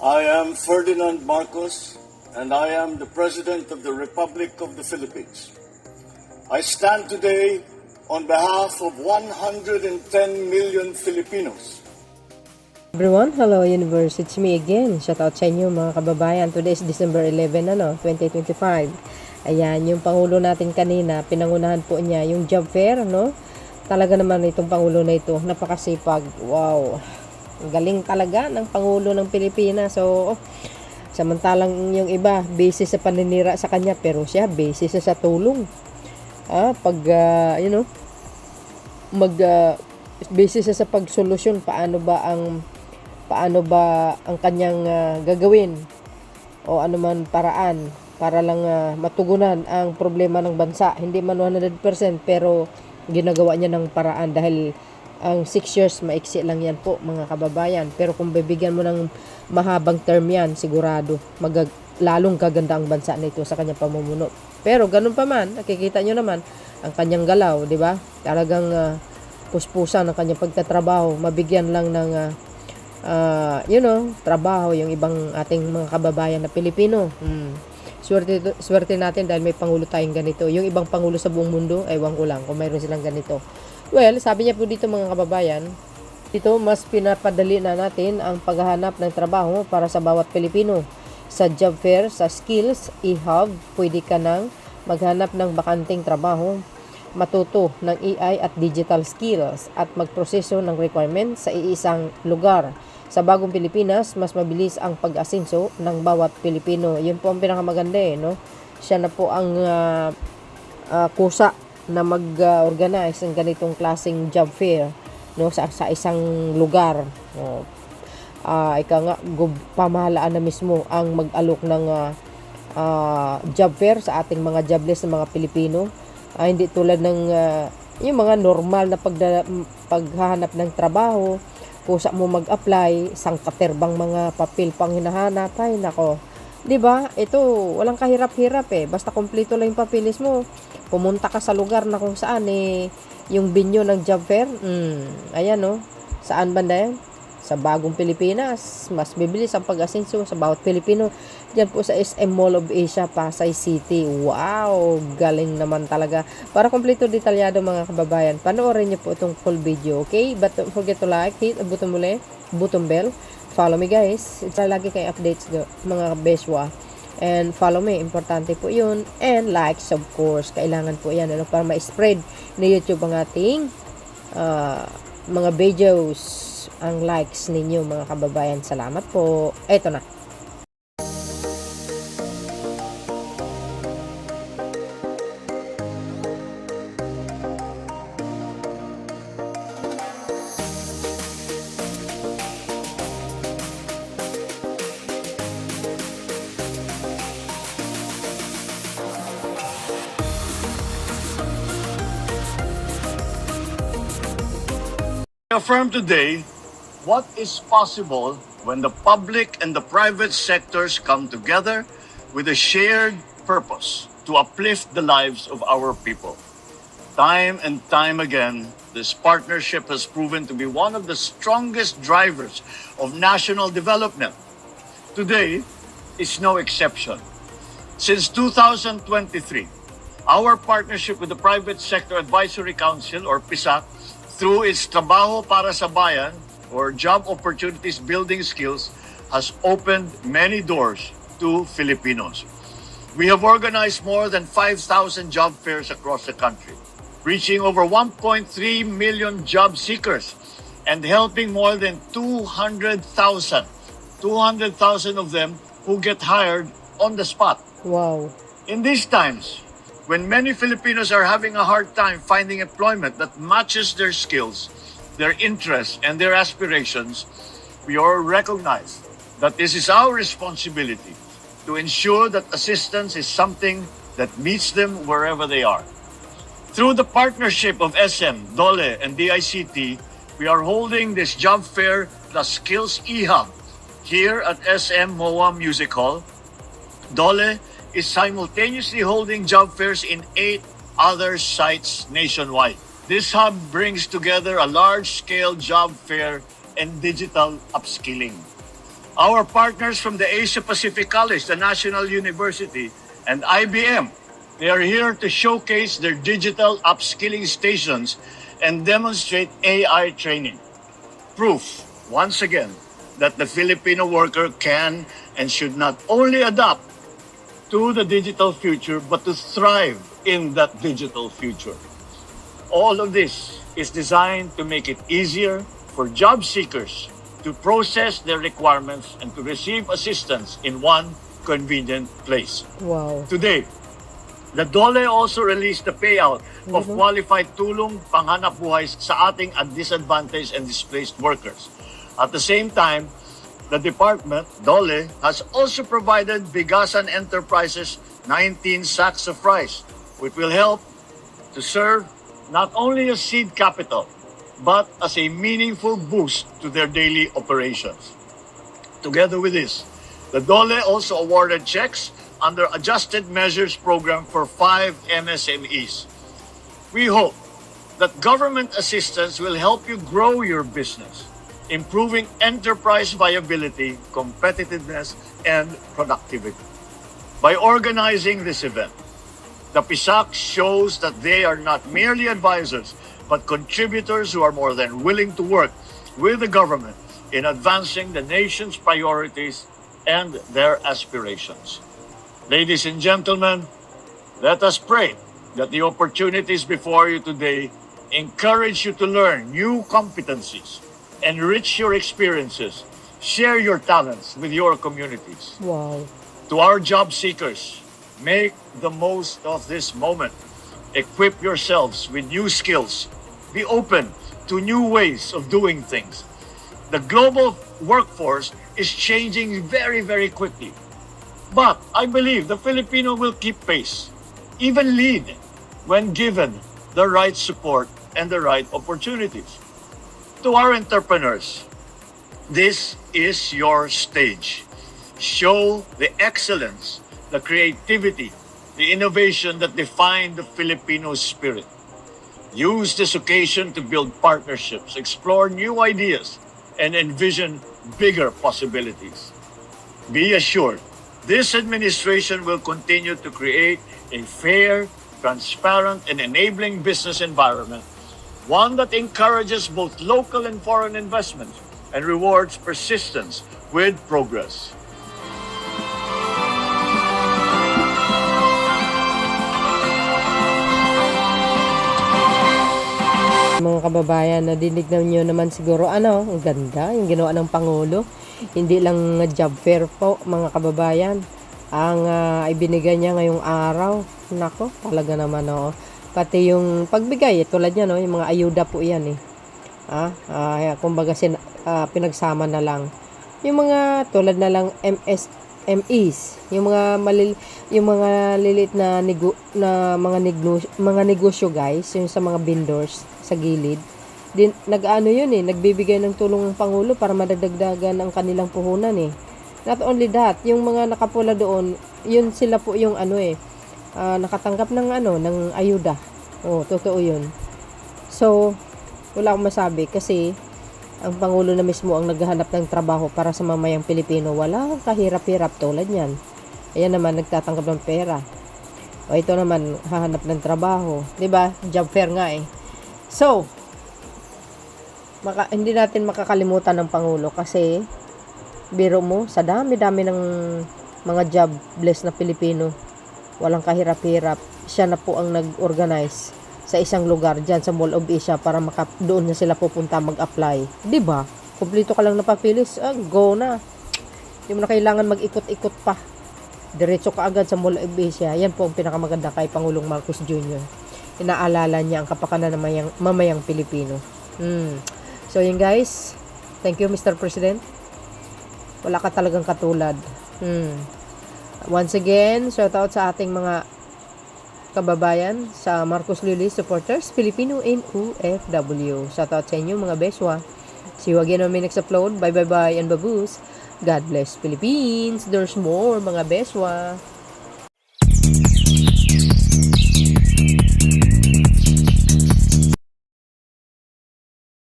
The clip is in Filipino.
I am Ferdinand Marcos, and I am the President of the Republic of the Philippines. I stand today on behalf of 110 million Filipinos. Everyone, hello universe, it's me again. Shout out sa inyo mga kababayan. Today is December 11, 2025. Ayan, yung Pangulo natin kanina, pinangunahan po niya yung job fair, no? Talaga naman itong Pangulo na ito, napakasipag. Wow, galing talaga ng Pangulo ng Pilipinas. So, samantalang yung iba, busy sa paninira sa kanya, pero siya, busy sa tulong. Busy sa pagsolusyon, paano ba ang kanyang gagawin o anuman paraan para lang matugunan ang problema ng bansa. Hindi man 100% pero ginagawa niya ng paraan dahil ang 6 years maiksi lang yan po mga kababayan. Pero kung bibigyan mo ng mahabang term yan, sigurado lalong gaganda ang bansa nito sa kanyang pamumuno. Pero ganun pa man, nakikita nyo naman ang kanyang galaw, di ba? Talagang puspusan ang kanyang pagtatrabaho, mabigyan lang ng trabaho yung ibang ating mga kababayan na Pilipino. Swerte natin dahil may pangulo tayong ganito. Yung ibang pangulo sa buong mundo, ewan ko lang kung mayroon silang ganito. Well, sabi niya po dito mga kababayan, dito mas pinapadali na natin ang paghahanap ng trabaho para sa bawat Pilipino. Sa job fair, sa skills, e-hub, pwede ka nang maghanap ng bakanting trabaho, matuto ng AI at digital skills at magproseso ng requirement sa iisang lugar. Sa bagong Pilipinas, mas mabilis ang pag-asenso ng bawat Pilipino. Yun po ang pinakamaganda no? Siya na po ang kusa na mag-organize ng ganitong klaseng job fair no? sa isang lugar. Pamahalaan na mismo ang mag-alok ng job fair sa ating mga jobless na mga Pilipino. Hindi tulad ng yung mga normal na paghahanap ng trabaho, kusa mo mag-apply, sangkaterbang mga papel pang hinahanap, ay nako. 'Di ba? Ito walang kahirap-hirap basta kumpleto lang yung papeles mo. Pumunta ka sa lugar na kung saan yung venue ng job fair. Ayan Saan banda yan? Sa bagong Pilipinas, mas bibilis ang pag-asenso sa bawat Pilipino. Diyan po sa SM Mall of Asia, Pasay City. Wow, galing naman talaga. Para kompleto detalyado mga kababayan, panoorin niyo po itong full video, okay? But don't forget to like, hit the button bell. Follow me guys. Lagi kayo updates mga beswa. And follow me, importante po yun. And likes of course, kailangan po yan para ma-spread ni YouTube ang ating mga videos. Ang likes ninyo mga kababayan. Salamat po. Eto na. Affirm today what is possible when the public and the private sectors come together with a shared purpose to uplift the lives of our people. Time and time again, this partnership has proven to be one of the strongest drivers of national development. Today is no exception. Since 2023, our partnership with the Private Sector Advisory Council or PSAC through its Trabaho para sa Bayan or Job Opportunities Building Skills has opened many doors to Filipinos. We have organized more than 5,000 job fairs across the country, reaching over 1.3 million job seekers and helping more than 200,000 of them who get hired on the spot. Wow. In these times, when many Filipinos are having a hard time finding employment that matches their skills, their interests, and their aspirations, we all recognize that this is our responsibility to ensure that assistance is something that meets them wherever they are. Through the partnership of SM, DOLE, and DICT, we are holding this job fair plus skills e-hub here at SM MOA Music Hall. DOLE is simultaneously holding job fairs in 8 other sites nationwide. This hub brings together a large-scale job fair and digital upskilling. Our partners from the Asia Pacific College, the National University, and IBM, they are here to showcase their digital upskilling stations and demonstrate AI training. Proof, once again, that the Filipino worker can and should not only adapt to the digital future, but to thrive in that digital future. All of this is designed to make it easier for job seekers to process their requirements and to receive assistance in one convenient place. Wow. Today, the DOLE also released the payout of qualified tulong panghanap buhay sa ating disadvantaged and displaced workers. At the same time, the department, DOLE, has also provided Bigasan Enterprises 19 sacks of rice, which will help to serve not only as seed capital, but as a meaningful boost to their daily operations. Together with this, the DOLE also awarded checks under Adjusted Measures Program for 5 MSMEs. We hope that government assistance will help you grow your business, improving enterprise viability, competitiveness, and productivity. By organizing this event, the PISAC shows that they are not merely advisors, but contributors who are more than willing to work with the government in advancing the nation's priorities and their aspirations. Ladies and gentlemen, let us pray that the opportunities before you today encourage you to learn new competencies, enrich your experiences, share your talents with your communities. Wow. To our job seekers, make the most of this moment. Equip yourselves with new skills. Be open to new ways of doing things. The global workforce is changing very, very quickly. But I believe the Filipino will keep pace, even lead, when given the right support and the right opportunities. To our entrepreneurs, this is your stage. Show the excellence, the creativity, the innovation that define the Filipino spirit. Use this occasion to build partnerships, explore new ideas, and envision bigger possibilities. Be assured, this administration will continue to create a fair, transparent, and enabling business environment, one that encourages both local and foreign investment and rewards persistence with progress. Mga kababayan, nadinig na nyo naman siguro ang ganda yung ginawa ng Pangulo. Hindi lang job fair po mga kababayan ang ibinigay niya ngayong araw. Nako, talaga naman pati yung pagbigay tulad niya yung mga ayuda po yan kumbaga pinagsama na lang yung mga tulad na lang MSMEs, yung mga lilit na mga negosyo guys, yung sa mga vendors sa gilid. Nagbibigay ng tulong ng Pangulo para madagdagan ang kanilang puhunan Not only that, yung mga nakapula doon, yun sila po yung nakatanggap ng ng ayuda. Totoo yun. So, wala akong masabi kasi ang Pangulo na mismo ang naghahanap ng trabaho para sa mamayang Pilipino. Wala kahirap-hirap tulad niyan. Ayan naman, nagtatanggap ng pera. Ito naman, hahanap ng trabaho. 'Di ba? Job fair nga So, hindi natin makakalimutan ng Pangulo kasi biro mo, sa dami-dami ng mga jobless na Pilipino, walang kahirap-hirap, siya na po ang nag-organize sa isang lugar dyan sa Mall of Asia para doon na sila pupunta mag-apply. Diba? Kumplito ka lang na papilis, go na. Hindi mo na kailangan mag-ikot-ikot pa. Diretso ka agad sa Mall of Asia. Yan po ang pinakamaganda kay Pangulong Marcos Jr. Inaalala niya ang kapakanan ng mamayang Pilipino. So yun guys, thank you Mr. President. Wala ka talagang katulad. Once again, shout out sa ating mga kababayan sa Marcos Lili supporters, Filipino and OFW. Shout out sa inyo mga beswa. See you again on my next upload. Bye bye bye and baboos. God bless Philippines. There's more mga beswa.